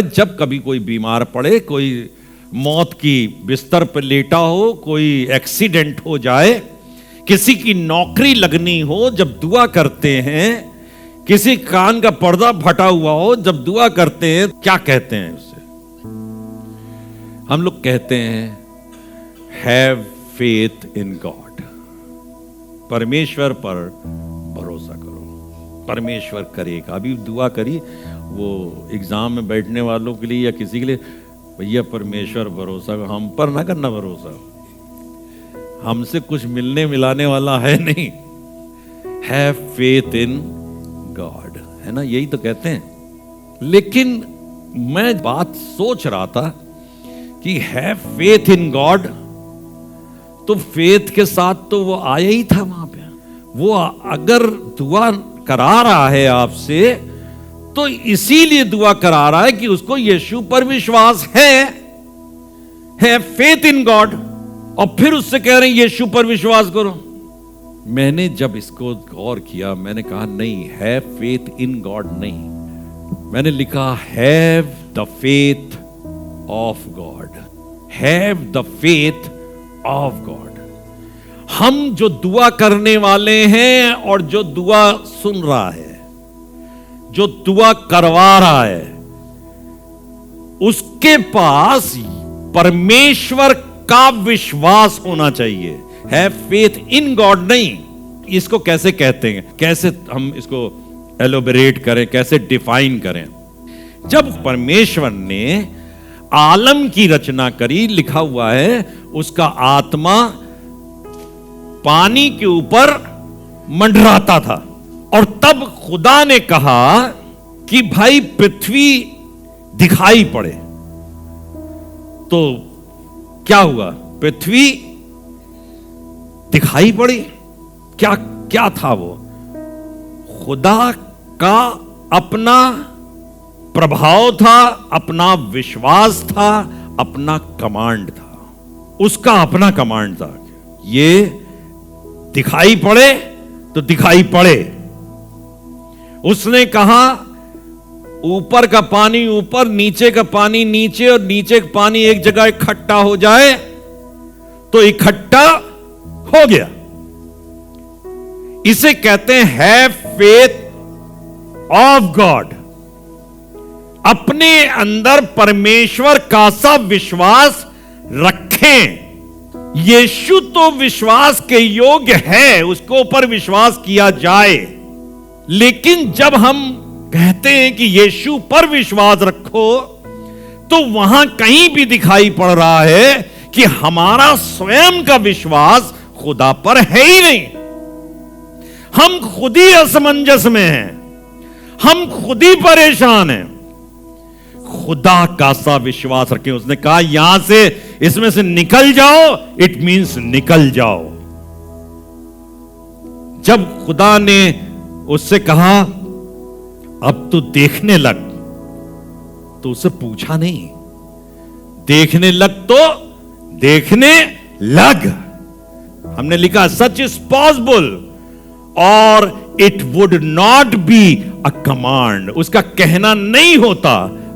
जब कभी कोई बीमार पड़े, कोई मौत की बिस्तर पर लेटा हो, कोई एक्सीडेंट हो जाए, किसी की नौकरी लगनी हो, जब दुआ करते हैं, किसी कान का पर्दा फटा हुआ हो, जब दुआ करते हैं, क्या कहते हैं उसे? हम लोग कहते हैं हैव फेथ इन गॉड, परमेश्वर पर भरोसा करो, परमेश्वर करेगा। अभी दुआ करी वो एग्जाम में बैठने वालों के लिए या किसी के लिए, भैया परमेश्वर भरोसा, हम पर ना करना भरोसा, हमसे कुछ मिलने मिलाने वाला है नहीं। हैव फेथ इन गॉड, है ना, यही तो कहते हैं। लेकिन मैं बात सोच रहा था कि हैव फेथ इन गॉड, तो फेथ के साथ तो वो आया ही था वहां पे। वो अगर दुआ करा रहा है आपसे, तो इसीलिए दुआ करा रहा है कि उसको यीशु पर विश्वास है फेथ इन गॉड, और फिर उससे कह रहे हैं यीशु पर विश्वास करो। मैंने जब इसको गौर किया, मैंने कहा नहीं, है फेथ इन गॉड नहीं, मैंने लिखा have the faith of God, have the faith of God. हम जो दुआ करने वाले हैं और जो दुआ सुन रहा है, जो दुआ करवा रहा है, उसके पास परमेश्वर का विश्वास होना चाहिए, है फेथ इन गॉड नहीं। इसको कैसे कहते हैं, कैसे हम इसको एलोबरेट करें, कैसे डिफाइन करें? जब परमेश्वर ने आलम की रचना करी, लिखा हुआ है उसका आत्मा पानी के ऊपर मंडराता था, और तब खुदा ने कहा कि भाई पृथ्वी दिखाई पड़े। तो क्या हुआ? पृथ्वी दिखाई पड़ी। क्या क्या था वो? खुदा का अपना प्रभाव था, अपना विश्वास था, अपना कमांड था, उसका अपना कमांड था। ये दिखाई पड़े तो दिखाई पड़े। उसने कहा ऊपर का पानी ऊपर, नीचे का पानी नीचे, और नीचे का पानी एक जगह इकट्ठा हो जाए, तो इकट्ठा हो गया। इसे कहते हैं हैव फेथ ऑफ गॉड। अपने अंदर परमेश्वर का सा विश्वास रखें। यीशु तो विश्वास के योग्य है, उसको ऊपर विश्वास किया जाए, लेकिन जब हम कहते हैं कि यीशु पर विश्वास रखो, तो वहां कहीं भी दिखाई पड़ रहा है कि हमारा स्वयं का विश्वास खुदा पर है ही नहीं। हम खुद ही असमंजस में हैं, हम खुद ही परेशान हैं। खुदा का सा विश्वास रखें। उसने कहा यहां से, इसमें से निकल जाओ, इट मींस निकल जाओ। जब खुदा ने उससे कहा अब तू देखने लग, तो उससे पूछा नहीं, देखने लग तो देखने लग। हमने लिखा सच इज पॉसिबल और it would not be a command. उसका कहना नहीं होता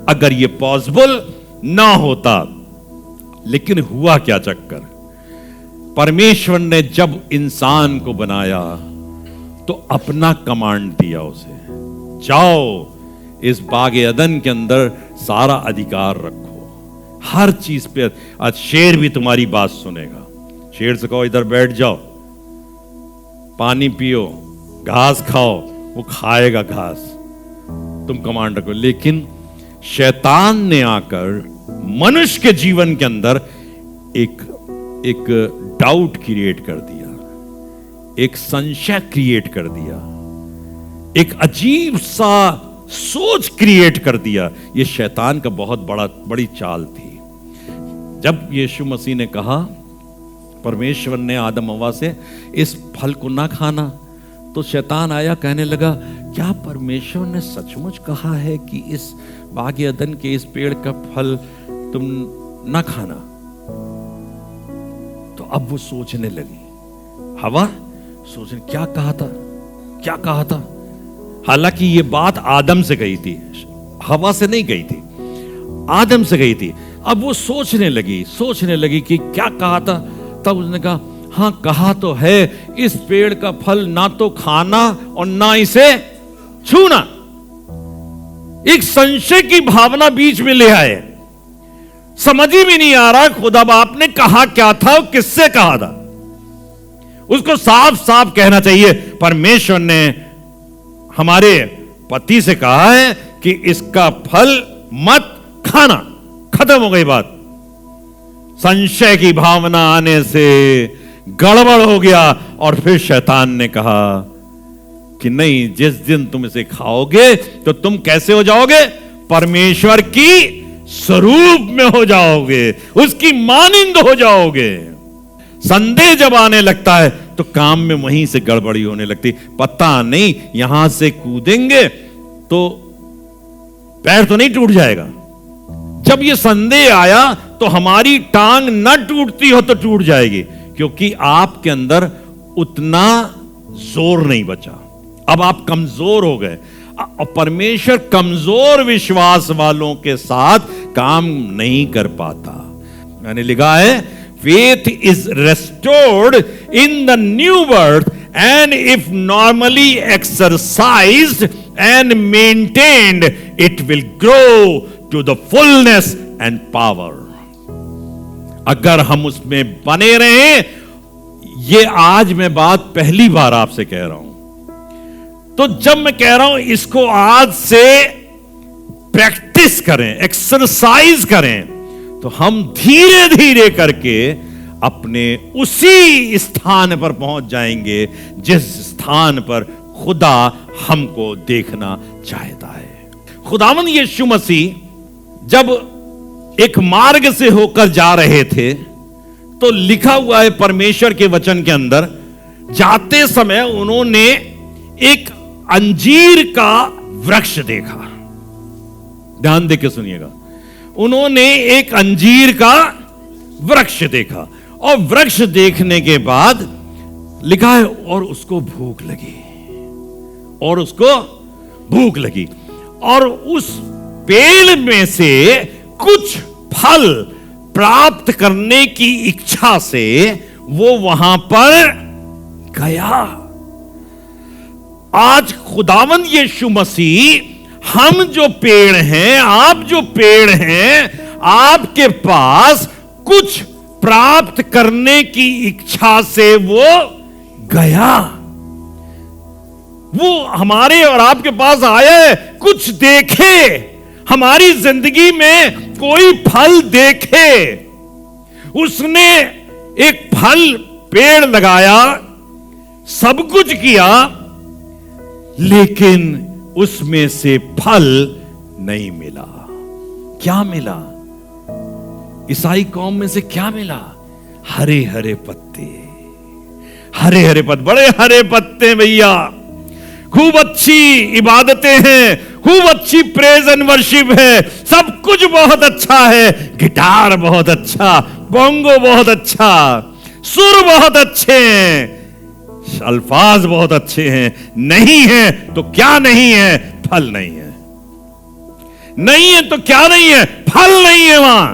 अगर ये पॉसिबल ना होता। लेकिन हुआ क्या चक्कर? परमेश्वर ने जब इंसान को बनाया तो अपना कमांड दिया उसे, जाओ इस बाग अदन के अंदर सारा अधिकार रखो, हर चीज पे। आज शेर भी तुम्हारी बात सुनेगा। शेर से कहो इधर बैठ जाओ, पानी पियो, घास खाओ, वो खाएगा घास, तुम कमांड रखो। लेकिन शैतान ने आकर मनुष्य के जीवन के अंदर एक डाउट क्रिएट कर दिया, एक संशय क्रिएट कर दिया, एक अजीब सा सोच क्रिएट कर दिया। यह शैतान का बहुत बड़ी चाल थी। जब यीशु मसीह ने कहा, परमेश्वर ने आदम हव्वा से इस फल को ना खाना, तो शैतान आया, कहने लगा क्या परमेश्वर ने सचमुच कहा है कि इस बाग अदन के इस पेड़ का फल तुम ना खाना? तो अब वो सोचने लगी, हवा सोचने क्या कहा था, क्या कहा था। हालांकि ये बात आदम से कही थी, हवा से नहीं कही थी। आदम से गई थी। अब वो सोचने लगी कि क्या कहा था। तब उसने कहा, हाँ कहा तो है इस पेड़ का फल ना तो खाना और ना इसे छूना। एक संशय की भावना बीच में ले आए। समझ ही भी नहीं आ रहा खुदा बाप ने कहा क्या था और किससे कहा था। उसको साफ साफ कहना चाहिए। परमेश्वर ने हमारे पति से कहा है कि इसका फल मत खाना, खत्म हो गई बात। संशय की भावना आने से गड़बड़ हो गया और फिर शैतान ने कहा कि नहीं, जिस दिन तुम इसे खाओगे तो तुम कैसे हो जाओगे? परमेश्वर की स्वरूप में हो जाओगे, उसकी मानिंद हो जाओगे। संदेह जब आने लगता है तो काम में वहीं से गड़बड़ी होने लगती। पता नहीं यहां से कूदेंगे तो पैर तो नहीं टूट जाएगा। जब ये संदेह आया तो हमारी टांग न टूटती हो तो टूट जाएगी, क्योंकि आपके अंदर उतना जोर नहीं बचा। अब आप कमजोर हो गए और परमेश्वर कमजोर विश्वास वालों के साथ काम नहीं कर पाता। मैंने लिखा है, faith is restored in the new birth and if normally exercised and maintained it will grow to the fullness and power। अगर हम उसमें बने रहे, ये आज मैं बात पहली बार आपसे कह रहा हूं, तो जब मैं कह रहा हूं इसको आज से प्रैक्टिस करें, एक्सरसाइज करें, तो हम धीरे धीरे करके अपने उसी स्थान पर पहुंच जाएंगे जिस स्थान पर खुदा हमको देखना चाहता है। खुदावंद यीशु मसीह जब एक मार्ग से होकर जा रहे थे तो लिखा हुआ है परमेश्वर के वचन के अंदर, जाते समय उन्होंने एक अंजीर का वृक्ष देखा। ध्यान देके सुनिएगा, उन्होंने एक अंजीर का वृक्ष देखा और वृक्ष देखने के बाद लिखा है और उसको भूख लगी, और उसको भूख लगी और उस पेड़ में से कुछ फल प्राप्त करने की इच्छा से वो वहां पर गया। आज खुदावंद यीशु मसीह, हम जो पेड़ हैं, आप जो पेड़ हैं, आपके पास कुछ प्राप्त करने की इच्छा से वो गया। वो हमारे और आपके पास आया है, कुछ देखे, हमारी जिंदगी में कोई फल देखे। उसने एक फल पेड़ लगाया, सब कुछ किया, लेकिन उसमें से फल नहीं मिला। क्या मिला? ईसाई कौम में से क्या मिला? हरे हरे पत्ते, हरे हरे पत्ते, बड़े हरे पत्ते भैया। खूब अच्छी इबादतें हैं, खूब अच्छी प्रेज एंड वर्शिप है, सब कुछ बहुत अच्छा है, गिटार बहुत अच्छा, बोंगो बहुत अच्छा, सुर बहुत अच्छे हैं, अल्फाज बहुत अच्छे हैं। नहीं है तो क्या नहीं है? फल नहीं है। नहीं है तो क्या नहीं है? फल नहीं है। वहां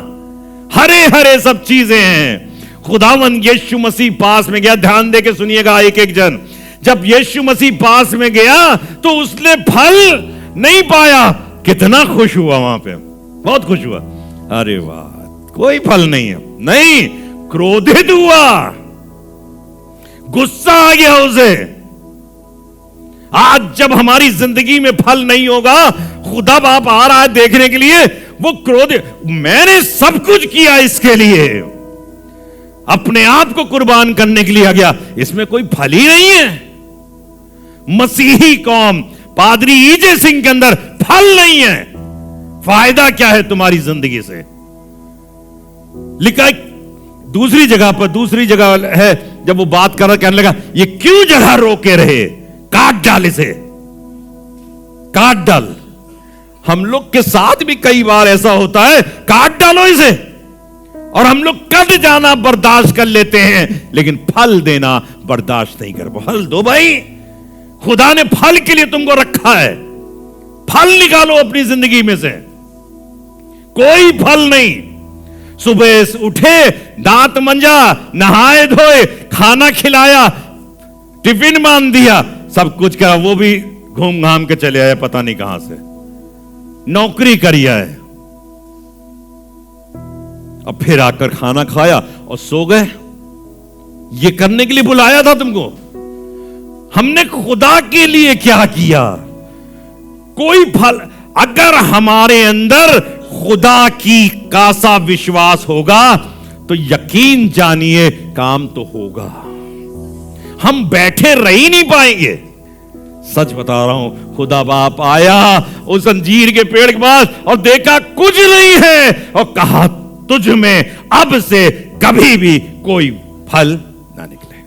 हरे हरे सब चीजें हैं। खुदावंद यीशु मसीह पास में गया। ध्यान देके सुनिएगा एक एक जन। जब यीशु मसीह पास में गया तो उसने फल नहीं पाया। कितना खुश हुआ वहां पे, बहुत खुश हुआ। अरे वाह, कोई फल नहीं है। नहीं, क्रोधित हुआ, गुस्सा आ गया उसे। आज जब हमारी जिंदगी में फल नहीं होगा, खुदा बाप आ रहा है देखने के लिए, वो क्रोधित, मैंने सब कुछ किया इसके लिए, अपने आप को कुर्बान करने के लिए आ गया, इसमें कोई फल ही नहीं है। मसीही कौम, पादरी ईजे सिंह के अंदर फल नहीं है। फायदा क्या है तुम्हारी जिंदगी से? लिखा है दूसरी जगह है, जब वो बात कर रहा, कहने लगा ये क्यों जगह रोके रहे, काट डाल इसे, काट डाल। हम लोग के साथ भी कई बार ऐसा होता है, काट डालो इसे, और हम लोग कट जाना बर्दाश्त कर लेते हैं, लेकिन फल देना बर्दाश्त नहीं कर। फल दो भाई, खुदा ने फल के लिए तुमको रखा है। फल निकालो अपनी जिंदगी में से। कोई फल नहीं। सुबह उठे, दांत मंजा, नहाए धोए, खाना खिलाया, टिफिन मान दिया, सब कुछ करा, वो भी घूम घाम के चले आए पता नहीं कहां से, नौकरी करी है, अब फिर आकर खाना खाया और सो गए। ये करने के लिए बुलाया था तुमको? हमने खुदा के लिए क्या किया? कोई फल। अगर हमारे अंदर खुदा की का सा विश्वास होगा तो यकीन जानिए काम तो होगा। हम बैठे रह ही नहीं पाएंगे। सच बता रहा हूं, खुदा बाप आया उस अंजीर के पेड़ के पास और देखा कुछ नहीं है और कहा तुझ में अब से कभी भी कोई फल ना निकले,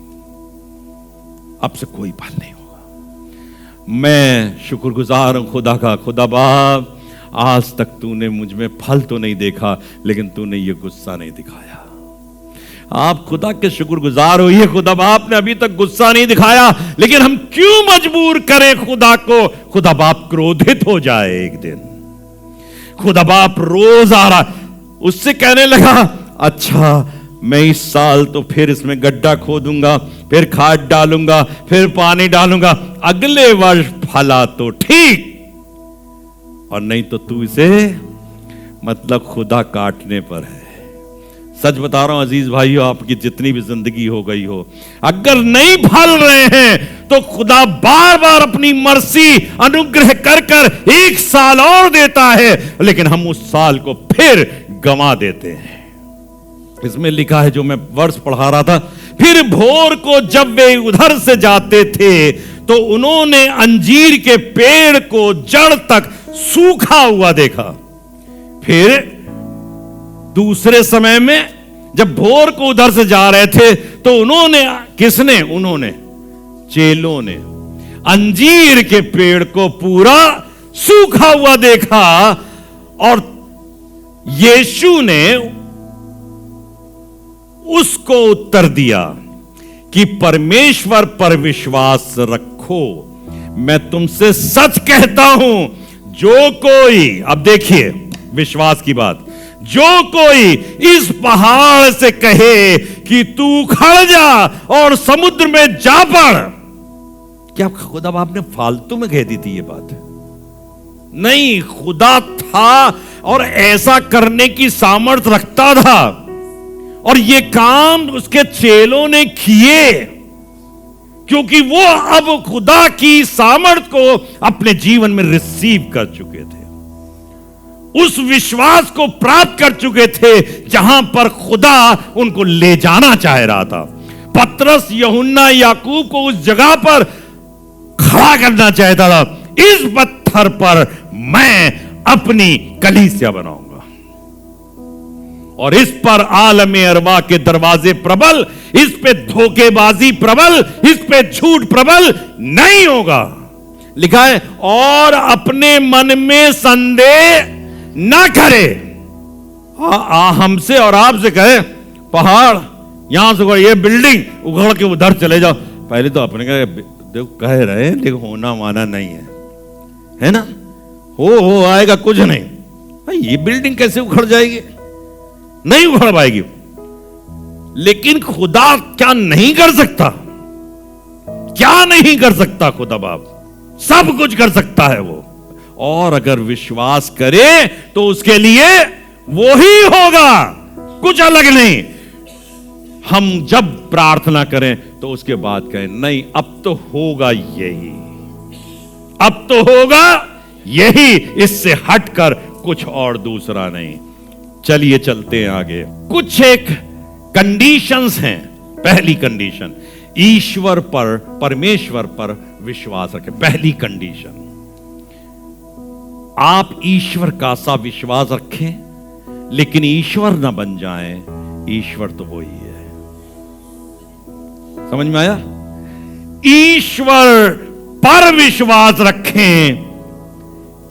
अब से कोई फल नहीं होगा। मैं शुक्रगुजार हूं खुदा का। खुदा बाप, आज तक तूने मुझ में फल तो नहीं देखा, लेकिन तूने ये गुस्सा नहीं दिखाया। आप खुदा के शुक्रगुजार होइए, खुदा बाप ने अभी तक गुस्सा नहीं दिखाया, लेकिन हम क्यों मजबूर करें खुदा को? खुदा बाप क्रोधित हो जाए एक दिन। खुदा बाप रोज आ रहा, उससे कहने लगा अच्छा मैं इस साल तो फिर इसमें गड्ढा खोदूंगा, फिर खाद डालूंगा, फिर पानी डालूंगा, अगले वर्ष फला तो ठीक, और नहीं तो तू इसे मतलब खुदा काटने पर है। सच बता रहा हूं अजीज भाइयों, आपकी जितनी भी जिंदगी हो गई हो, अगर नहीं फल रहे हैं तो खुदा बार बार अपनी मर्सी अनुग्रह कर कर एक साल और देता है, लेकिन हम उस साल को फिर गंवा देते हैं। इसमें लिखा है, जो मैं वर्ष पढ़ा रहा था, फिर भोर को जब वे उधर से जाते थे तो उन्होंने अंजीर के पेड़ को जड़ तक सूखा हुआ देखा। फिर दूसरे समय में जब भोर को उधर से जा रहे थे तो उन्होंने, किसने? उन्होंने, चेलों ने अंजीर के पेड़ को पूरा सूखा हुआ देखा, और यीशु ने उसको उत्तर दिया कि परमेश्वर पर विश्वास रखो। मैं तुमसे सच कहता हूं, जो कोई, अब देखिए विश्वास की बात, जो कोई इस पहाड़ से कहे कि तू खड़ जा और समुद्र में जा पड़। क्या खुदा बाप ने फालतू में कह दी थी ये बात? नहीं, खुदा था और ऐसा करने की सामर्थ्य रखता था, और ये काम उसके चेलों ने किए, क्योंकि वो अब खुदा की सामर्थ को अपने जीवन में रिसीव कर चुके थे, उस विश्वास को प्राप्त कर चुके थे जहां पर खुदा उनको ले जाना चाह रहा था। पतरस, यूहन्ना, याकूब को उस जगह पर खड़ा करना चाहता था। इस पत्थर पर मैं अपनी कलीसिया बनाऊंगा, और इस पर आलमे अरवा के दरवाजे प्रबल, इस पे धोखेबाजी प्रबल, इस पे झूठ प्रबल नहीं होगा। लिखा है, और अपने मन में संदेह ना करे। हमसे और आपसे कहे पहाड़ यहां से ये बिल्डिंग उखड़ के उधर चले जाओ, पहले तो अपने कह रहे हैं, लेकिन होना माना नहीं है ना? हो आएगा कुछ नहीं। भाई ये बिल्डिंग कैसे उखड़ जाएगी? नहीं उखड़ पाएगी। लेकिन खुदा क्या नहीं कर सकता? क्या नहीं कर सकता? खुदा बाप सब कुछ कर सकता है वो, और अगर विश्वास करे तो उसके लिए वो ही होगा, कुछ अलग नहीं। हम जब प्रार्थना करें तो उसके बाद कहें नहीं, अब तो होगा यही, अब तो होगा यही, इससे हटकर कुछ और दूसरा नहीं। चलिए चलते हैं आगे। कुछ एक कंडीशंस हैं। पहली कंडीशन, ईश्वर पर, परमेश्वर पर विश्वास रखें। पहली कंडीशन, आप ईश्वर का सा विश्वास रखें, लेकिन ईश्वर ना बन जाएं। ईश्वर तो वही है। समझ में आया? ईश्वर पर विश्वास रखें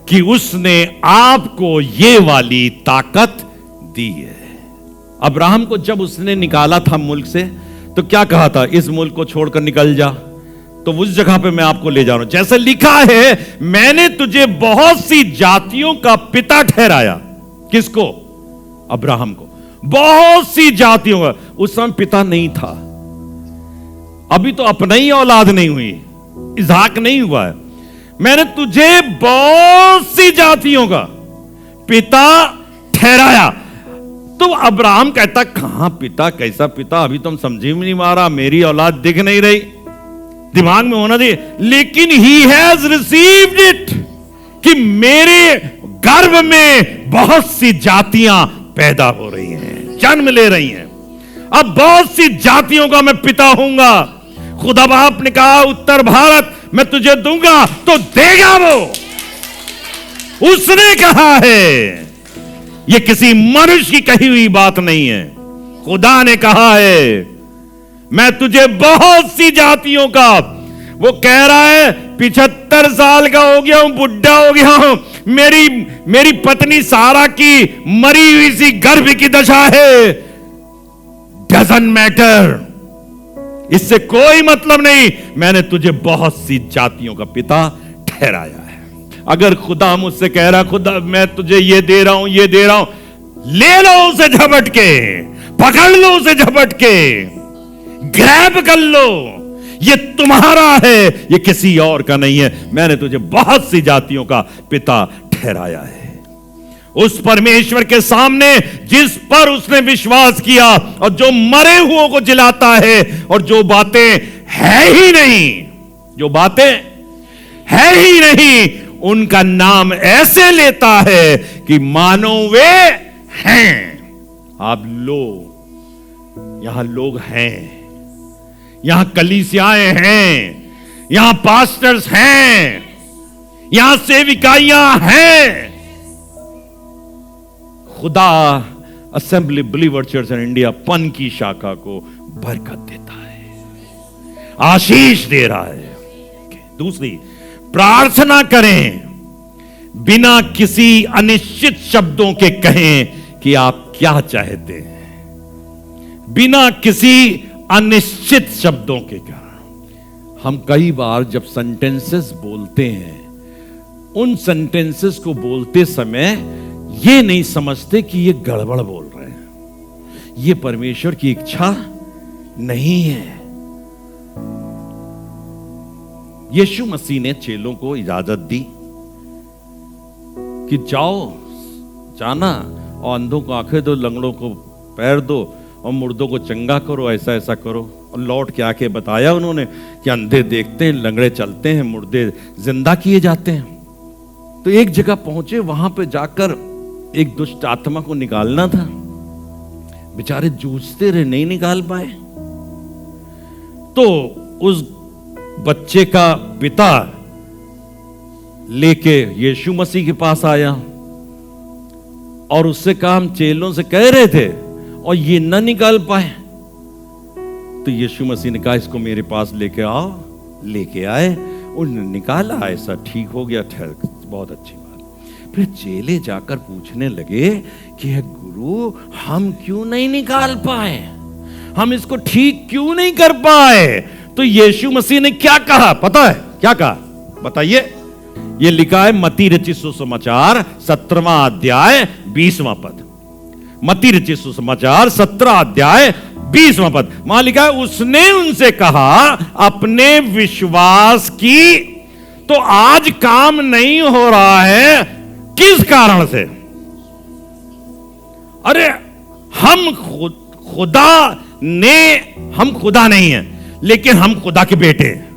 कि उसने आपको ये वाली ताकत दी है। अब्राहम को जब उसने निकाला था मुल्क से, तो क्या कहा था? इस मुल्क को छोड़कर निकल जा, तो उस जगह पे मैं आपको ले जा रहा हूं। जैसे लिखा है, मैंने तुझे बहुत सी जातियों का पिता ठहराया। किसको? अब्राहम को। बहुत सी जातियों का। उस समय पिता नहीं था, अभी तो अपना ही औलाद नहीं हुई, इसहाक नहीं हुआ है। मैंने तुझे बहुत सी जातियों का पिता ठहराया। तो अब्राहम कहता, कहां पिता, कैसा पिता, अभी तो हम समझी में नहीं मारा, मेरी औलाद दिख नहीं रही, दिमाग में होना चाहिए। लेकिन ही हैज रिसीव्ड इट, कि मेरे गर्भ में बहुत सी जातियां पैदा हो रही हैं, जन्म ले रही हैं। अब बहुत सी जातियों का मैं पिता हूंगा। खुदा बाप ने कहा, उत्तर भारत मैं तुझे दूंगा, तो देगा वो। उसने कहा है, ये किसी मनुष्य की कही हुई बात नहीं है। खुदा ने कहा है, मैं तुझे बहुत सी जातियों का। वो कह रहा है 75 साल का हो गया हूं, बुढ़ा हो गया हूं, मेरी पत्नी सारा की मरी हुई सी गर्भ की दशा है। डजंट मैटर, इससे कोई मतलब नहीं, मैंने तुझे बहुत सी जातियों का पिता ठहराया है। अगर खुदा मुझसे कह रहा, खुदा मैं तुझे ये दे रहा हूं, ये दे रहा हूं, ले लो उसे झपट के, पकड़ लो उसे झपट के, ग्रैब कर लो, ये तुम्हारा है, ये किसी और का नहीं है। मैंने तुझे बहुत सी जातियों का पिता ठहराया है। उस परमेश्वर के सामने जिस पर उसने विश्वास किया, और जो मरे हुओं को जिलाता है, और जो बातें है ही नहीं, जो बातें है ही नहीं, उनका नाम ऐसे लेता है कि मानो वे हैं। आप लोग, यहां लोग हैं, यहां कलीसियाएं हैं, यहां पास्टर्स हैं, यहां सेविकाइयां हैं। खुदा assembly believer church in India पन की शाखा को बरकत देता है, आशीष दे रहा है। दूसरी, प्रार्थना करें, बिना किसी अनिश्चित शब्दों के कहें कि आप क्या चाहते हैं। बिना किसी अनिश्चित शब्दों के कारण हम कई बार जब सेंटेंसेस बोलते हैं, उन सेंटेंसेस को बोलते समय ये नहीं समझते कि ये गड़बड़ बोल रहे हैं, ये परमेश्वर की इच्छा नहीं है। यीशु मसीह ने चेलों को इजाजत दी कि जाओ, जाना और अंधों को आंखें दो, लंगड़ों को पैर दो, और मुर्दों को चंगा करो, ऐसा ऐसा करो। और लौट के आके बताया उन्होंने कि अंधे देखते हैं, लंगड़े चलते हैं, मुर्दे जिंदा किए जाते हैं। तो एक जगह पहुंचे, वहां पे जाकर एक दुष्ट आत्मा को निकालना था। बेचारे जूझते रहे, नहीं निकाल पाए। तो उस बच्चे का पिता लेके यीशु मसीह के पास आया और उससे कहा, हम चेलों से कह रहे थे और ये न निकाल पाए। तो यीशु मसीह ने कहा, इसको मेरे पास लेके आओ। लेके आए, उन्होंने निकाला, ऐसा ठीक हो गया, ठहर, बहुत अच्छी बात। फिर चेले जाकर पूछने लगे कि गुरु, हम क्यों नहीं निकाल पाए, हम इसको ठीक क्यों नहीं कर पाए। तो यीशु मसीह ने क्या कहा पता है? क्या कहा बताइए? ये लिखा है मत्ती रचित सुसमाचार 17वां अध्याय 20वां पद। मत्ती रचित सुसमाचार 17 अध्याय 20वां पद। वहां लिखा है, उसने उनसे कहा, अपने विश्वास की। तो आज काम नहीं हो रहा है, किस कारण से? अरे हम हम खुदा नहीं है, लेकिन हम खुदा के बेटे हैं।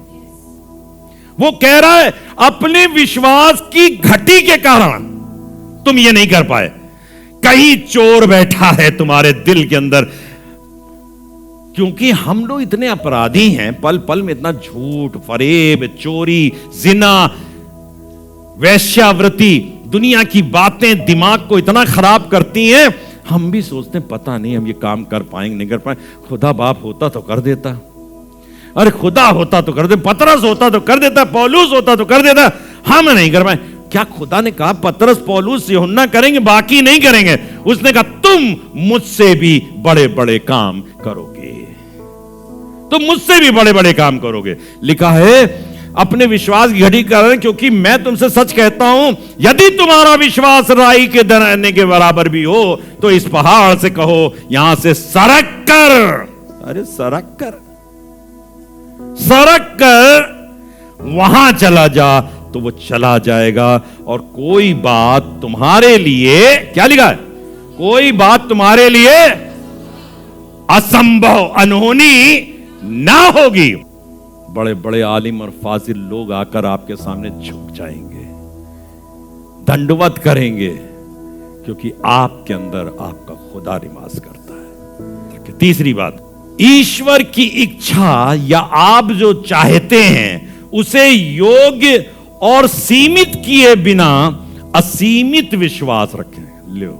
वो कह रहा है, अपने विश्वास की घटी के कारण तुम ये नहीं कर पाए। कहीं चोर बैठा है तुम्हारे दिल के अंदर, क्योंकि हम लोग इतने अपराधी हैं, पल पल में इतना झूठ, फरेब, चोरी, जिना, वैश्यावृत्ति, दुनिया की बातें दिमाग को इतना खराब करती हैं। हम भी सोचते हैं, पता नहीं हम ये काम कर पाएंगे नहीं कर पाएंगे। खुदा बाप होता तो कर देता, अरे खुदा होता तो कर दे, पतरस होता तो कर देता, पौलुस होता तो कर देता, हम नहीं कर पाए। क्या खुदा ने कहा पतरस, पौलुस, यूहन्ना करेंगे, बाकी नहीं करेंगे? उसने कहा, तुम मुझसे भी बड़े बड़े काम करोगे, तुम मुझसे भी बड़े बड़े काम करोगे। लिखा है अपने विश्वास की घड़ी कर रहे हैं, क्योंकि मैं तुमसे सच कहता हूं, यदि तुम्हारा विश्वास राई के दरने के बराबर भी हो तो इस पहाड़ से कहो यहां से सरक कर, अरे सरक कर, सरक कर वहां चला जा, तो वो चला जाएगा। और कोई बात तुम्हारे लिए, क्या लिखा है, कोई बात तुम्हारे लिए असंभव, अनहोनी ना होगी। बड़े बड़े आलिम और फाजिल लोग आकर आपके सामने झुक जाएंगे, दंडवत करेंगे, क्योंकि आपके अंदर आपका खुदा निवास करता है। तीसरी बात, ईश्वर की इच्छा या आप जो चाहते हैं उसे योग्य और सीमित किए बिना असीमित विश्वास रखें। लो,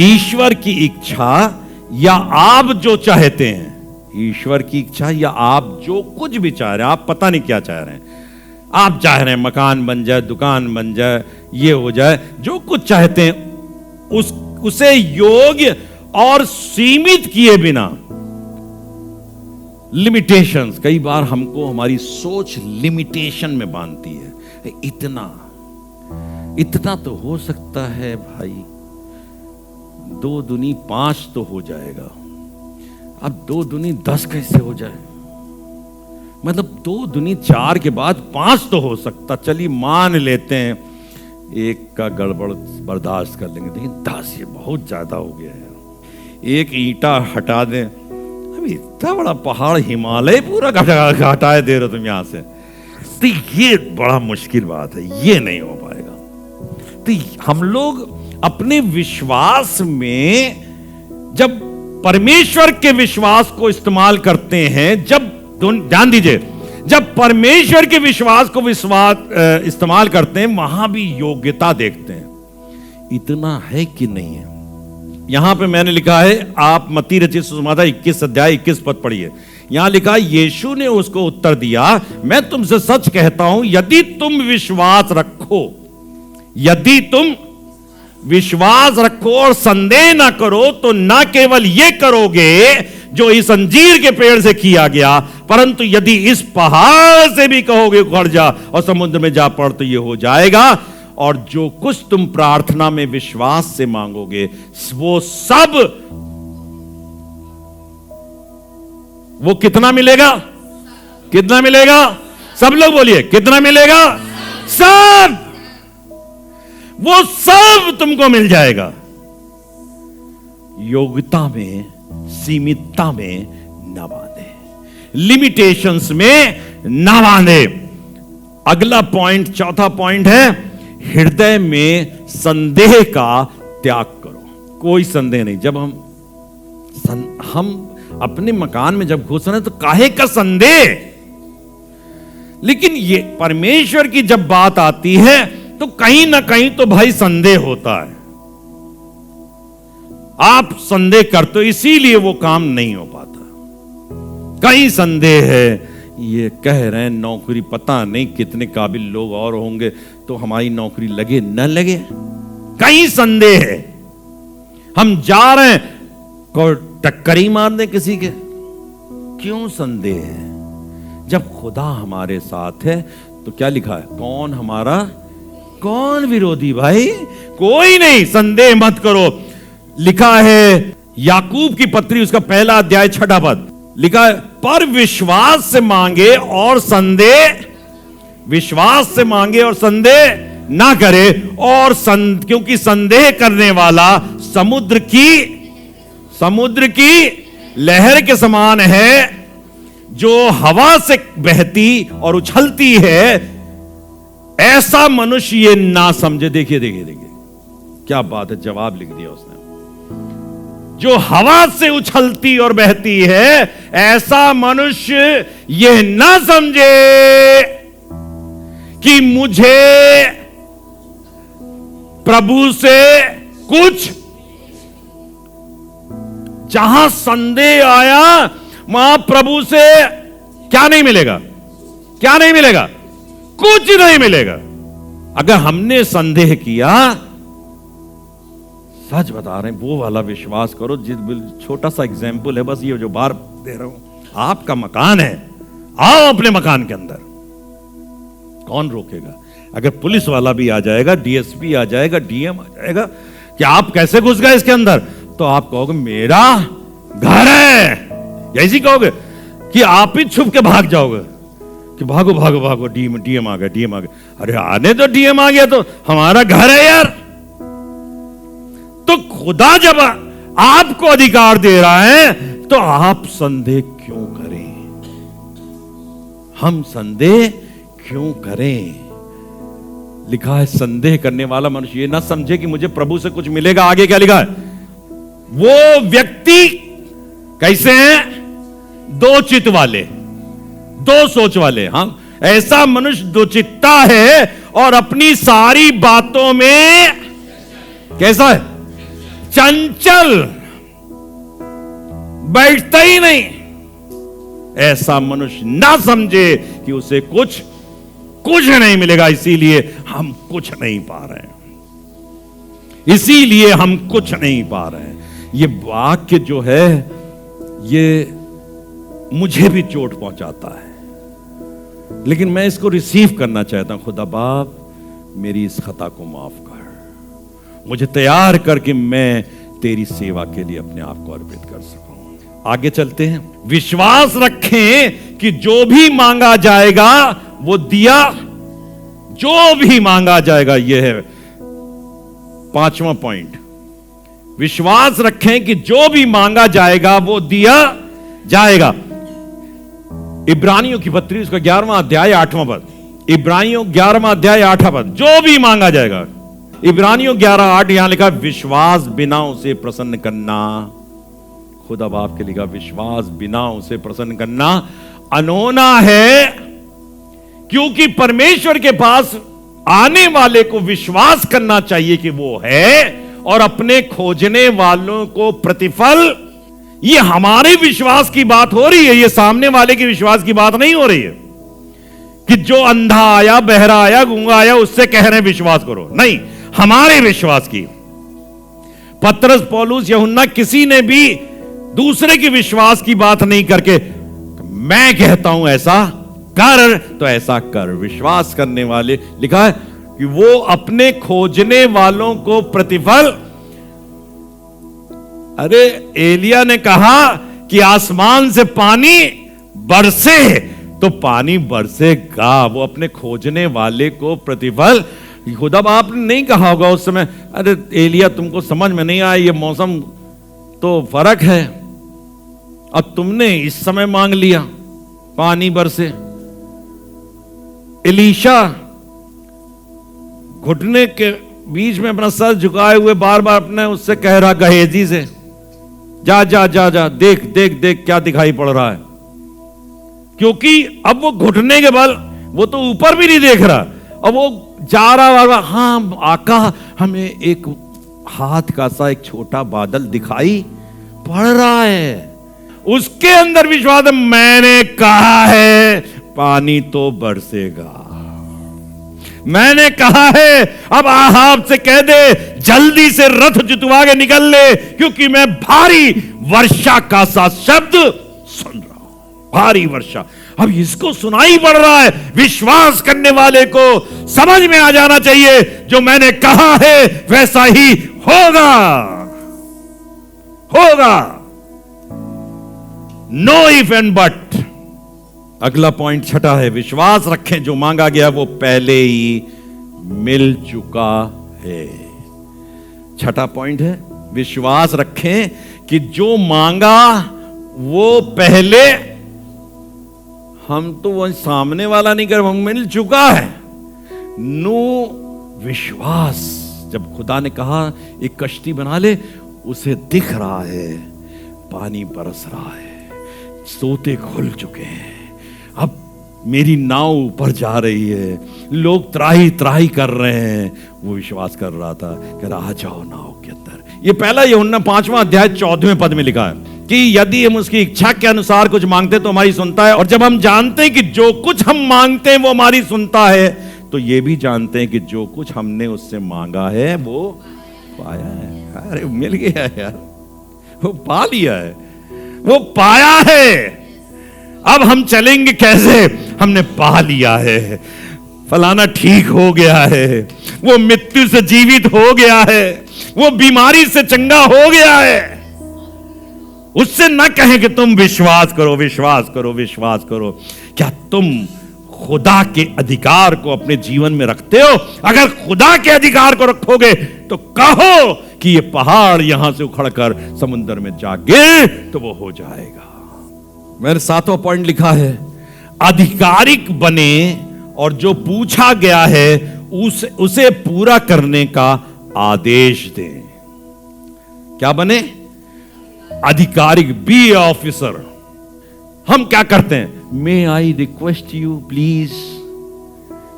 ईश्वर की इच्छा या आप जो चाहते हैं, ईश्वर की इच्छा या आप जो कुछ भी चाह रहे हैं, आप पता नहीं क्या चाह रहे हैं, आप चाह रहे हैं मकान बन जाए, दुकान बन जाए, ये हो जाए, जो कुछ चाहते हैं उसे योग्य और सीमित किए बिना, लिमिटेशंस, कई बार हमको हमारी सोच लिमिटेशन में बांधती है। इतना तो हो सकता है भाई, 2 दूनी 5 तो हो जाएगा, अब 2 दूनी 10 कैसे हो जाए, मतलब 2 दूनी 4 के बाद 5 तो हो सकता, चलिए मान लेते हैं, 1 का गड़बड़ बर्दाश्त कर लेंगे, लेकिन 10 ये बहुत ज्यादा हो गया है। 1 ईंटा हटा दें, अभी इतना बड़ा पहाड़ हिमालय पूरा हटाए दे रहे हो तुम यहां से, तो ये बड़ा मुश्किल बात है, ये नहीं हो पाएगा। तो हम लोग अपने विश्वास में जब परमेश्वर के विश्वास को इस्तेमाल करते हैं, जब ध्यान दीजिए, जब परमेश्वर के विश्वास को इस्तेमाल करते हैं, वहां भी योग्यता देखते हैं, इतना है कि नहीं है। यहां पे मैंने लिखा है, आप मत्ती रचित सुसमाचार 21 अध्याय 21 पद पढ़िए। यहां लिखा, यीशु ने उसको उत्तर दिया, मैं तुमसे सच कहता हूं, यदि तुम विश्वास रखो, यदि तुम विश्वास रखो और संदेह ना करो, तो ना केवल ये करोगे जो इस अंजीर के पेड़ से किया गया, परंतु यदि इस पहाड़ से भी कहोगे उखड़ जा और समुद्र में जा पड़, तो ये हो जाएगा। और जो कुछ तुम प्रार्थना में विश्वास से मांगोगे वो सब, वो कितना मिलेगा, कितना मिलेगा, सब लोग बोलिए, कितना मिलेगा, सब, वो सब तुमको मिल जाएगा। योग्यता में, सीमितता में ना बांधे, लिमिटेशंस में ना बांधे। अगला पॉइंट, चौथा पॉइंट है, हृदय में संदेह का त्याग करो। कोई संदेह नहीं। जब हम अपने मकान में जब घुस रहे हैं तो काहे का संदेह, लेकिन ये परमेश्वर की जब बात आती है तो कहीं ना कहीं तो भाई संदेह होता है। आप संदेह करते हो, इसीलिए वो काम नहीं हो पाता। कहीं संदेह है, ये कह रहे हैं नौकरी, पता नहीं कितने काबिल लोग और होंगे तो हमारी नौकरी लगे न लगे, कहीं संदेह है। हम जा रहे हैं, कोई टक्कर ही मार दे किसी के, क्यों संदेह है? जब खुदा हमारे साथ है तो क्या लिखा है, कौन हमारा कौन विरोधी? भाई कोई नहीं, संदेह मत करो। लिखा है याकूब की पत्री उसका 1 अध्याय 6 पद, लिखा है, पर विश्वास से मांगे और संदेह, विश्वास से मांगे और संदेह ना करे, और क्योंकि संदेह करने वाला समुद्र की लहर के समान है, जो हवा से बहती और उछलती है। ऐसा मनुष्य ये ना समझे। देखिए देखिए देखिए क्या बात है, जवाब लिख दिया उसने। जो हवा से उछलती और बहती है, ऐसा मनुष्य यह ना समझे कि मुझे प्रभु से कुछ, जहां संदेह आया वहां प्रभु से क्या नहीं मिलेगा, क्या नहीं मिलेगा, कुछ नहीं मिलेगा। अगर हमने संदेह किया, सच बता रहे हैं, वो वाला विश्वास करो। छोटा सा एग्जाम्पल है बस, ये जो बार दे रहा हूं, आपका मकान है, आओ अपने मकान के अंदर। कौन रोकेगा? अगर पुलिस वाला भी आ जाएगा, डीएसपी आ जाएगा, डीएम आ जाएगा कि आप कैसे घुस गए इसके अंदर, तो आप कहोगे मेरा घर है, ऐसी कहोगे कि आप ही छुप के भाग जाओगे कि भागो भागो भागो, डीएम आ गया, डीएम आ गया। अरे आने तो, डीएम आ गया तो हमारा घर है यार। तो खुदा जब आपको अधिकार दे रहा है तो आप संदेह क्यों करें? हम संदेह क्यों करें? लिखा है संदेह करने वाला मनुष्य ये ना समझे कि मुझे प्रभु से कुछ मिलेगा। आगे क्या लिखा है? वो व्यक्ति कैसे हैं? दो चित्त वाले, दो सोच वाले। हाँ, ऐसा मनुष्य दो चित्ता है और अपनी सारी बातों में कैसा है? चंचल, बैठता ही नहीं। ऐसा मनुष्य ना समझे कि उसे कुछ नहीं मिलेगा, इसीलिए हम कुछ नहीं पा रहे हैं, इसीलिए हम कुछ नहीं पा रहे हैं। ये वाक्य जो है ये मुझे भी चोट पहुंचाता है, लेकिन मैं इसको रिसीव करना चाहता हूं। खुदा बाप मेरी इस खता को माफ कर, मुझे तैयार करके मैं तेरी सेवा के लिए अपने आप को अर्पित कर सकूं। आगे चलते हैं। विश्वास रखें कि जो भी मांगा जाएगा वो दिया, जो भी मांगा जाएगा। यह है 5वां पॉइंट। विश्वास रखें कि जो भी मांगा जाएगा वो दिया जाएगा। इब्रानियों की पत्री उसका 11वां अध्याय 8वां पद। इब्रानियों 11वां अध्याय 8वां पद। जो भी मांगा जाएगा। इब्रानियों 11:8 यहां लिखा विश्वास बिना उसे प्रसन्न करना। खुदा बाप के लिखा विश्वास बिना उसे प्रसन्न करना अनहोना है, क्योंकि परमेश्वर के पास आने वाले को विश्वास करना चाहिए कि वो है, और अपने खोजने वालों को प्रतिफल। ये हमारे विश्वास की बात हो रही है, ये सामने वाले के विश्वास की बात नहीं हो रही है कि जो अंधा आया, बहरा आया, गूंगा आया, उससे कह रहे हैं विश्वास करो। नहीं, हमारे विश्वास की। पतरस, पौलुस, यूहन्ना किसी ने भी दूसरे के विश्वास की बात नहीं करके मैं कहता हूं ऐसा कर तो ऐसा कर। विश्वास करने वाले लिखा है कि वो अपने खोजने वालों को प्रतिफल। अरे एलिया ने कहा कि आसमान से पानी बरसे तो पानी बरसेगा, वो अपने खोजने वाले को प्रतिफल। खुदा आपने नहीं कहा होगा उस समय, अरे एलिया तुमको समझ में नहीं आया, ये मौसम तो फर्क है, अब तुमने इस समय मांग लिया पानी बरसे। एलीशा घुटने के बीच में अपना सर झुकाए हुए बार बार अपने उससे कह रहा गहेजी से, जा जा जा जा, देख देख देख क्या दिखाई पड़ रहा है। क्योंकि अब वो घुटने के बल, वो तो ऊपर भी नहीं देख रहा, अब वो जा रहा बार, हाँ आका हमें एक हाथ का सा एक छोटा बादल दिखाई पड़ रहा है। उसके अंदर विश्वास है, मैंने कहा है पानी तो बरसेगा, मैंने कहा है। अब आहाब से कह दे जल्दी से रथ जुतवा के निकल ले, क्योंकि मैं भारी वर्षा का सा शब्द सुन रहा हूं, भारी वर्षा। अब इसको सुनाई पड़ रहा है। विश्वास करने वाले को समझ में आ जाना चाहिए जो मैंने कहा है वैसा ही होगा, होगा। Know if and but. अगला पॉइंट छठा है, विश्वास रखें जो मांगा गया वो पहले ही मिल चुका है। छठा पॉइंट है, विश्वास रखें कि जो मांगा वो पहले, हम तो वह सामने वाला नहीं कर, वो मिल चुका है। नो विश्वास। जब खुदा ने कहा एक कश्ती बना ले, उसे दिख रहा है पानी बरस रहा है, सोते खुल चुके हैं, अब मेरी नाव ऊपर जा रही है, लोग त्राही त्राही कर रहे हैं। वो विश्वास कर रहा था कि आ जाओ नाव के अंदर। ये पहला यूहन्ना 5वां अध्याय 14वें पद में लिखा है कि यदि हम उसकी इच्छा के अनुसार कुछ मांगते तो हमारी सुनता है, और जब हम जानते हैं कि जो कुछ हम मांगते हैं वो हमारी सुनता है, तो ये भी जानते हैं कि जो कुछ हमने उससे मांगा है वो पाया है। अरे मिल गया यार, वो पा लिया है, वो पाया है। अब हम चलेंगे कैसे? हमने पा लिया है, फलाना ठीक हो गया है, वो मृत्यु से जीवित हो गया है, वो बीमारी से चंगा हो गया है। उससे न कहें कि तुम विश्वास करो, विश्वास करो, विश्वास करो। क्या तुम खुदा के अधिकार को अपने जीवन में रखते हो? अगर खुदा के अधिकार को रखोगे तो कहो कि ये पहाड़ यहां से उखड़कर समुद्र में जा गिरे तो वो हो जाएगा। मैंने 7वां पॉइंट लिखा है, आधिकारिक बने और जो पूछा गया है उसे पूरा करने का आदेश दें। क्या बने? अधिकारिक, बी ऑफिसर। हम क्या करते हैं? May I request you please,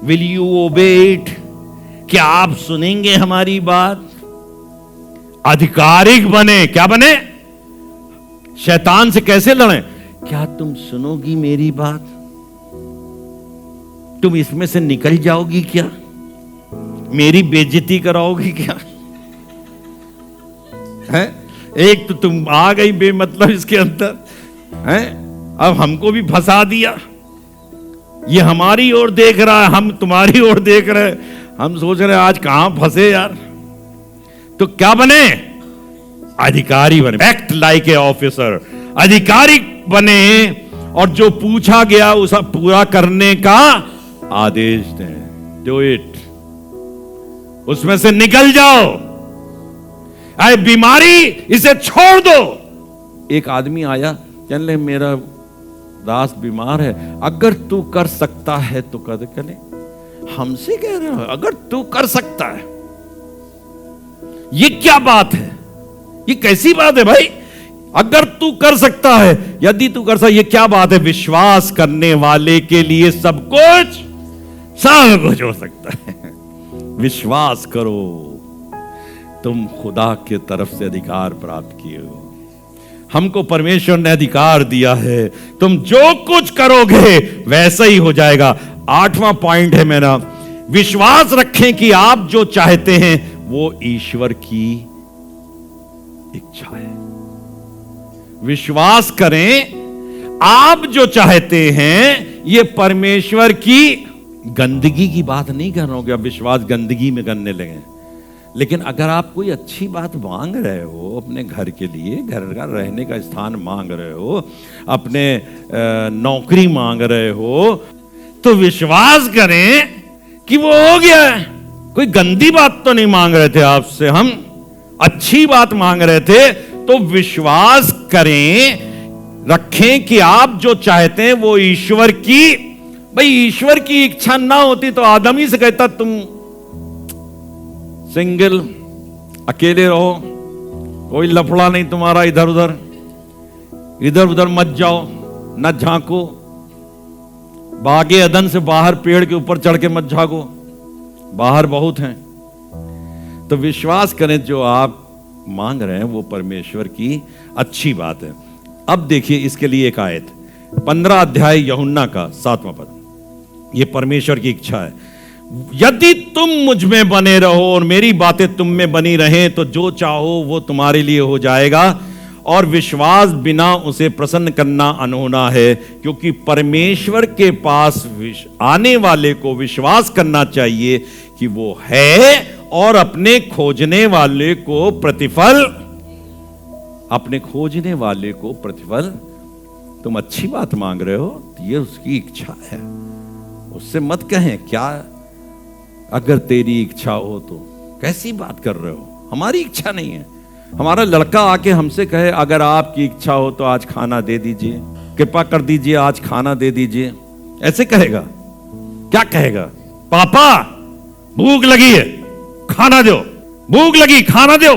will you obey it? क्या आप सुनेंगे हमारी बात? आधिकारिक बने। क्या बने? शैतान से कैसे लड़ें? क्या तुम सुनोगी मेरी बात? तुम इसमें से निकल जाओगी क्या? मेरी बेइज्जती कराओगी क्या? है? एक तो तुम आ गई बेमतलब इसके अंदर, है? अब हमको भी फंसा दिया। ये हमारी ओर देख रहा है, हम तुम्हारी ओर देख रहे हैं। हम सोच रहे हैं आज कहां फंसे यार। तो क्या बने? अधिकारी बने। Act like a officer. अधिकारी बने और जो पूछा गया उसे पूरा करने का आदेश दें। Do it. उसमें से निकल जाओ। अरे बीमारी, इसे छोड़ दो। एक आदमी आया, कहने लगे मेरा दास बीमार है, अगर तू कर सकता है तो कर दे। कहने हमसे कह रहे हो अगर तू कर सकता है? ये क्या बात है? ये कैसी बात है भाई? अगर तू कर सकता है, यदि तू कर सकता, ये क्या बात है? विश्वास करने वाले के लिए सब कुछ हो सकता है। विश्वास करो, तुम खुदा के तरफ से अधिकार प्राप्त किए हो। हमको परमेश्वर ने अधिकार दिया है, तुम जो कुछ करोगे वैसा ही हो जाएगा। 8वां पॉइंट है मेरा, विश्वास रखें कि आप जो चाहते हैं वो ईश्वर की इच्छा है। विश्वास करें आप जो चाहते हैं ये परमेश्वर की गंदगी की बात नहीं कर रहा हूं कि आप विश्वास गंदगी में करने लगे। लेकिन अगर आप कोई अच्छी बात मांग रहे हो अपने घर के लिए, घर का रहने का स्थान मांग रहे हो, अपने नौकरी मांग रहे हो, तो विश्वास करें कि वो हो गया है। कोई गंदी बात तो नहीं मांग रहे थे आपसे, हम अच्छी बात मांग रहे थे। तो विश्वास करें, रखें कि आप जो चाहते हैं वो ईश्वर की, भाई ईश्वर की इच्छा ना होती तो आदम ही से कहता तुम सिंगल, अकेले रहो, कोई लफड़ा नहीं तुम्हारा, इधर उधर मत जाओ, न झांको, बागे अदन से बाहर पेड़ के ऊपर चढ़ के मत झांको, बाहर बहुत हैं। तो विश्वास करें जो आप मांग रहे हैं वो परमेश्वर की अच्छी बात है। अब देखिए इसके लिए एक आयत, 15 अध्याय यूहन्ना का 7वां पद। ये परमेश्वर की इच्छा है, यदि तुम मुझ में बने रहो और मेरी बातें तुम में बनी रहें तो जो चाहो वो तुम्हारे लिए हो जाएगा। और विश्वास बिना उसे प्रसन्न करना अनहोना है, क्योंकि परमेश्वर के पास आने वाले को विश्वास करना चाहिए कि वो है और अपने खोजने वाले को प्रतिफल, अपने खोजने वाले को प्रतिफल। तुम अच्छी बात मांग रहे हो, ये उसकी इच्छा है, उससे मत कहें क्या अगर तेरी इच्छा हो तो। कैसी बात कर रहे हो? हमारी इच्छा नहीं है। हमारा लड़का आके हमसे कहे अगर आपकी इच्छा हो तो आज खाना दे दीजिए, कृपा कर दीजिए, आज खाना दे दीजिए, ऐसे कहेगा? क्या कहेगा? पापा भूख लगी है, खाना दो, भूख लगी खाना दो।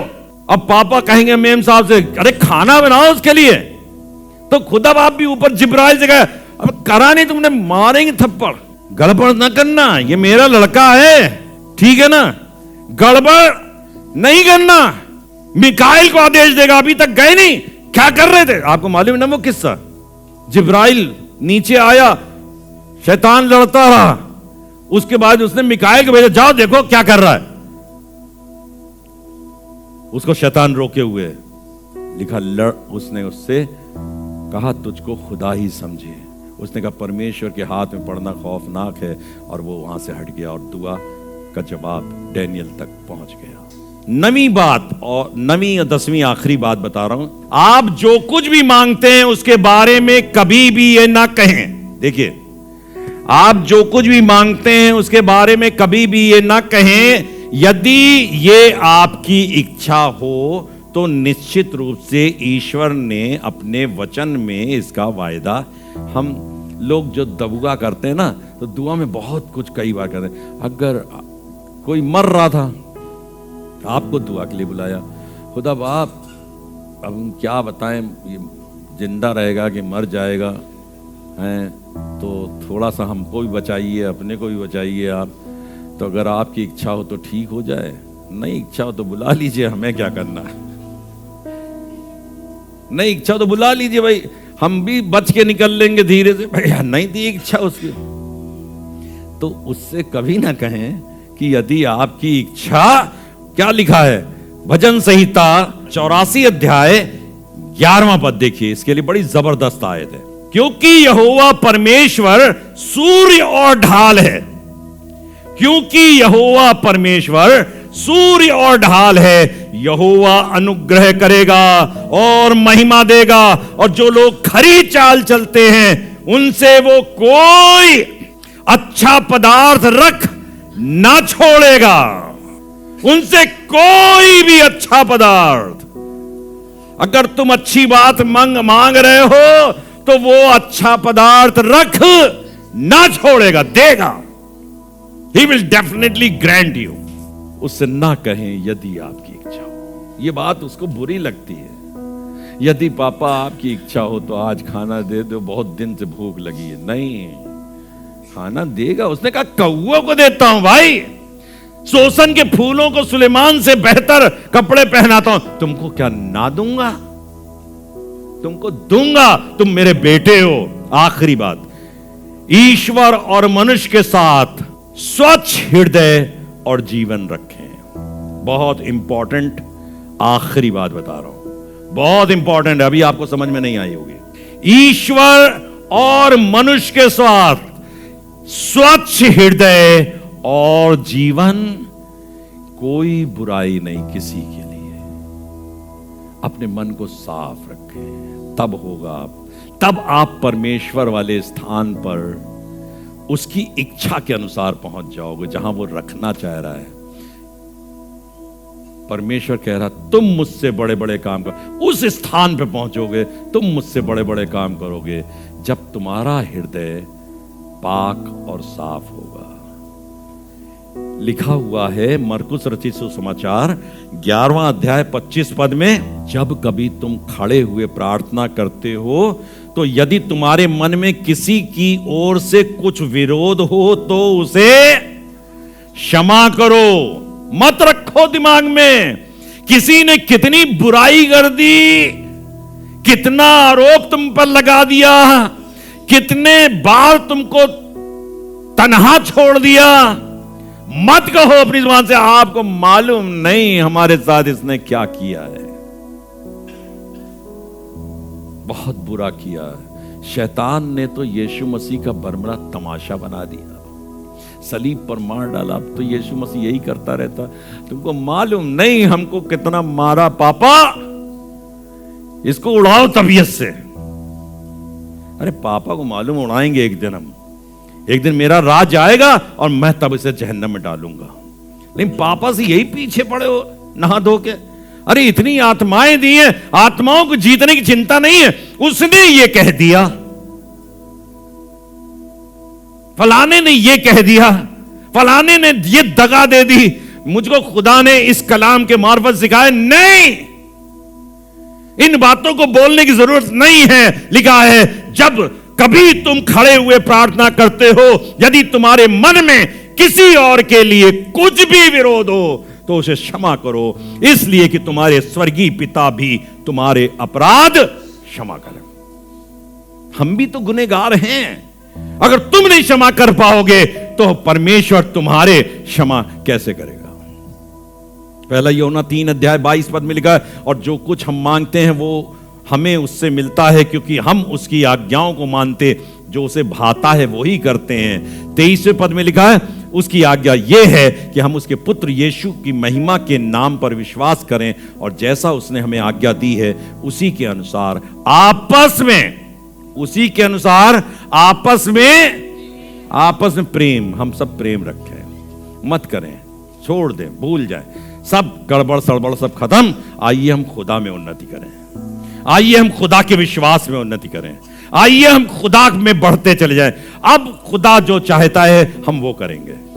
अब पापा कहेंगे मेम साहब से अरे खाना बनाओ उसके लिए, तो खुदा बाप भी ऊपर जिब्राइल से कहे अब करा नहीं तुमने, मारेंगे थप्पड़। गड़बड़ ना करना, ये मेरा लड़का है, ठीक है ना, गड़बड़ नहीं करना। मिकाइल को आदेश देगा, अभी तक गए नहीं, क्या कर रहे थे? आपको मालूम है ना वो किस्सा, जिब्राइल नीचे आया, शैतान लड़ता रहा, उसके बाद उसने मिकाइल को भेजा, जाओ देखो क्या कर रहा है। उसको शैतान रोके हुए लिखा उसने उससे कहा तुझको खुदा ही समझे। उसने कहा परमेश्वर के हाथ में पड़ना खौफनाक है, और वो वहां से हट गया और दुआ का जवाब डैनियल तक पहुंच गया। नवीं बात, और नवीं और 10वीं आखिरी बात बता रहा हूं, आप जो कुछ भी मांगते हैं उसके बारे में कभी भी ये ना कहें। देखिए, आप जो कुछ भी मांगते हैं उसके बारे में कभी भी ये ना कहें, यदि ये आपकी इच्छा हो तो निश्चित रूप से ईश्वर ने अपने वचन में इसका वायदा, हम लोग जो दुआ करते हैं ना, तो दुआ में बहुत कुछ कई बार करते हैं। अगर कोई मर रहा था, आपको दुआ के लिए बुलाया, खुदा बाप अब हम क्या बताएं, ये जिंदा रहेगा कि मर जाएगा, हैं तो थोड़ा सा हमको भी बचाइए, अपने को भी बचाइए आप, तो अगर आपकी इच्छा हो तो ठीक हो जाए, नहीं इच्छा हो तो बुला लीजिए, हमें क्या करना है, नहीं इच्छा हो तो बुला लीजिए भाई, हम भी बच के निकल लेंगे धीरे से। भैया नहीं थी इच्छा उसकी, तो उससे कभी ना कहें कि यदि आपकी इच्छा, क्या लिखा है भजन संहिता 84 अध्याय 11वां पद, देखिए इसके लिए बड़ी जबरदस्त आयत है। क्योंकि यहोवा परमेश्वर सूर्य और ढाल है, क्योंकि यहोवा परमेश्वर सूर्य और ढाल है, यहोवा अनुग्रह करेगा और महिमा देगा, और जो लोग खरी चाल चलते हैं उनसे वो कोई अच्छा पदार्थ रख ना छोड़ेगा, उनसे कोई भी अच्छा पदार्थ। अगर तुम अच्छी बात मांग रहे हो तो वो अच्छा पदार्थ रख ना छोड़ेगा, देगा। He will definitely grant you। उससे ना कहें यदि आपकी इच्छा हो। ये बात उसको बुरी लगती है, यदि पापा आपकी इच्छा हो तो आज खाना दे दो, बहुत दिन से भूख लगी है। नहीं, खाना देगा। उसने कहा कौओं को देता हूं भाई, सोसन के फूलों को सुलेमान से बेहतर कपड़े पहनाता हूं, तुमको क्या ना दूंगा, तुमको दूंगा, तुम मेरे बेटे हो। आखिरी बात, ईश्वर और मनुष्य के साथ स्वच्छ हृदय और जीवन रखें। बहुत इंपॉर्टेंट आखिरी बात बता रहा हूं, बहुत इंपॉर्टेंट है, अभी आपको समझ में नहीं आई होगी। ईश्वर और मनुष्य के साथ स्वच्छ हृदय और जीवन, कोई बुराई नहीं किसी के लिए। अपने मन को साफ रखें, तब होगा, तब आप परमेश्वर वाले स्थान पर उसकी इच्छा के अनुसार पहुंच जाओगे, जहां वो रखना चाह रहा है। परमेश्वर कह रहा तुम मुझसे बड़े बड़े काम करो, उस स्थान पे पहुंचोगे, तुम मुझसे बड़े बड़े काम करोगे जब तुम्हारा हृदय पाक और साफ होगा। लिखा हुआ है मरकुस रचित सुसमाचार 11वां अध्याय 25 पद में, जब कभी तुम खड़े हुए प्रार्थना करते हो तो यदि तुम्हारे मन में किसी की ओर से कुछ विरोध हो तो उसे क्षमा करो। मत रखो दिमाग में किसी ने कितनी बुराई कर दी, कितना आरोप तुम पर लगा दिया, कितने बार तुमको तन्हा छोड़ दिया। मत कहो अपनी जुबान से आपको मालूम नहीं हमारे साथ इसने क्या किया है, बहुत बुरा किया है। शैतान ने तो यीशु मसीह का बरमरा तमाशा बना दिया, सलीब पर मार डाला। अब तो यीशु मसीह यही करता रहता, तुमको मालूम नहीं हमको कितना मारा पापा, इसको उड़ाओ तबीयत से। अरे पापा को मालूम उड़ाएंगे एक दिन हम, एक दिन मेरा राज आएगा और मैं तब इसे जहन्नम में डालूंगा। लेकिन पापा से यही पीछे पड़े हो नहा धो के। अरे इतनी आत्माएं दी हैं, आत्माओं को जीतने की चिंता नहीं है। उसने ये कह दिया, फलाने ने ये कह दिया, फलाने ने ये दगा दे दी, मुझको खुदा ने इस कलाम के मार्फत सिखाया नहीं, इन बातों को बोलने की जरूरत नहीं है। लिखा है जब कभी तुम खड़े हुए प्रार्थना करते हो, यदि तुम्हारे मन में किसी और के लिए कुछ भी विरोध हो तो उसे क्षमा करो, इसलिए कि तुम्हारे स्वर्गीय पिता भी तुम्हारे अपराध क्षमा करें। हम भी तो गुनहगार हैं, अगर तुम नहीं क्षमा कर पाओगे तो परमेश्वर तुम्हारे क्षमा कैसे करेगा। पहला यूहन्ना 3 अध्याय 22 पद में लिखा है, और जो कुछ हम मांगते हैं वो हमें उससे मिलता है क्योंकि हम उसकी आज्ञाओं को मानते जो उसे भाता है वही करते हैं। 23वें पद में लिखा है, उसकी आज्ञा यह है कि हम उसके पुत्र यीशु की महिमा के नाम पर विश्वास करें और जैसा उसने हमें आज्ञा दी है उसी के अनुसार आपस में प्रेम, हम सब प्रेम रखें, मत करें, छोड़ दें, भूल जाएं, सब गड़बड़ सड़बड़ सब खत्म। आइए हम खुदा में उन्नति करें, आइए हम खुदा के विश्वास में उन्नति करें, आइए हम खुदा में बढ़ते चले जाएं। अब खुदा जो चाहता है हम वो करेंगे।